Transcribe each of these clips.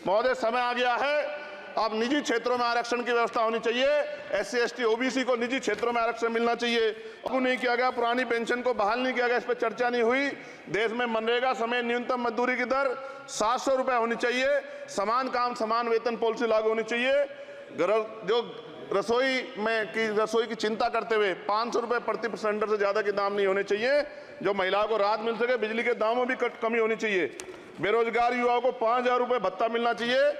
महोदय, समय आ गया है, अब निजी क्षेत्रों में आरक्षण की व्यवस्था होनी चाहिए। SC ST OBC को निजी क्षेत्रों में आरक्षण मिलना चाहिए। लागू नहीं किया गया, पुरानी पेंशन को बहाल नहीं किया गया, इस पर चर्चा नहीं हुई। देश में मनरेगा समेत न्यूनतम मजदूरी की दर 700 रुपए होनी चाहिए। समान काम समान वेतन पॉलिसी लागू होनी चाहिए। जो रसोई की चिंता करते हुए 500 रुपए प्रति सिलेंडर से ज्यादा के दाम नहीं होने चाहिए, जो महिलाओं को राहत मिल सके। बिजली के दामों में भी कमी होनी चाहिए। बेरोजगार युवाओं को 5000 रुपए भत्ता मिलना चाहिए,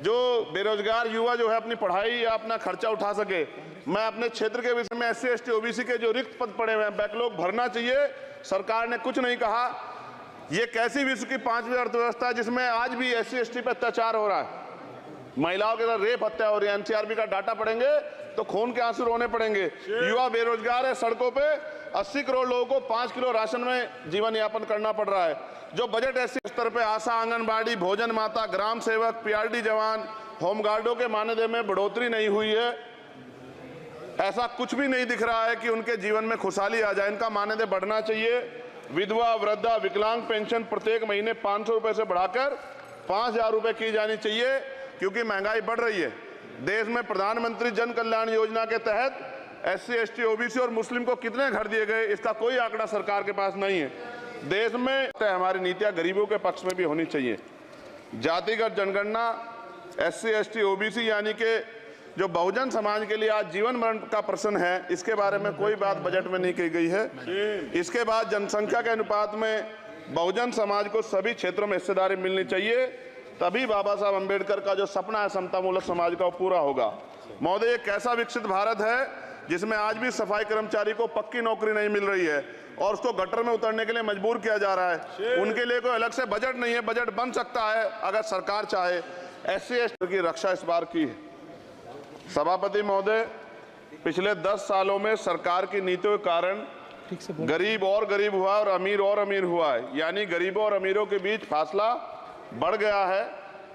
जो बेरोजगार युवा जो है अपनी पढ़ाई या अपना खर्चा उठा सके। मैं अपने क्षेत्र के विषय में SC ST OBC के जो रिक्त पद पड़े हुए हैं, बैकलॉग भरना चाहिए। सरकार ने कुछ नहीं कहा। ये कैसी विश्व की 5वीं अर्थव्यवस्था है जिसमें आज भी SC ST पे अत्याचार हो रहा है, महिलाओं के साथ रेप हत्या हो रही है। NCRB का डाटा पढ़ेंगे तो खून के आंसू रोने पड़ेंगे। युवा बेरोजगार है, सड़कों पे 80 करोड़ लोगों को 5 किलो राशन में जीवन यापन करना पड़ रहा है। जो बजट ऐसे स्तर पे आशा आंगनबाड़ी, भोजन माता, ग्राम सेवक, PRD जवान, होमगार्डों के मानदेय में बढ़ोतरी नहीं हुई है। ऐसा कुछ भी नहीं दिख रहा है कि उनके जीवन में खुशहाली आ जाए। इनका मानदेय बढ़ना चाहिए। विधवा, वृद्धा, विकलांग पेंशन प्रत्येक महीने 500 रुपए से बढ़ाकर 5000 रुपए की जानी चाहिए, क्योंकि महंगाई बढ़ रही है। देश में प्रधानमंत्री जन कल्याण योजना के तहत SC ST OBC और मुस्लिम को कितने घर दिए गए, इसका कोई आंकड़ा सरकार के पास नहीं है। देश में हमारी नीतियां गरीबों के पक्ष में भी होनी चाहिए। जातिगत जनगणना SC ST OBC यानी कि जो बहुजन समाज के लिए आज जीवन मरण का प्रश्न है, इसके बारे में कोई बात बजट में नहीं की गई है। इसके बाद जनसंख्या के अनुपात में बहुजन समाज को सभी क्षेत्रों में हिस्सेदारी मिलनी चाहिए, तभी बाबा साहब अम्बेडकर का जो सपना है समतामूलक समाज का, वो पूरा होगा। महोदय, एक ऐसा विकसित भारत है जिसमें आज भी सफाई कर्मचारी को पक्की नौकरी नहीं मिल रही है और उसको गटर में उतरने के लिए मजबूर किया जा रहा है। उनके लिए कोई अलग से बजट नहीं है। बजट बन सकता है अगर सरकार चाहे। SC ST की रक्षा इस बार की है। सभापति महोदय, पिछले 10 सालों में सरकार की नीतियों के कारण गरीब और गरीब हुआ और अमीर हुआ है, यानी गरीबों और अमीरों के बीच फासला बढ़ गया है।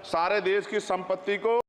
सारे देश की संपत्ति को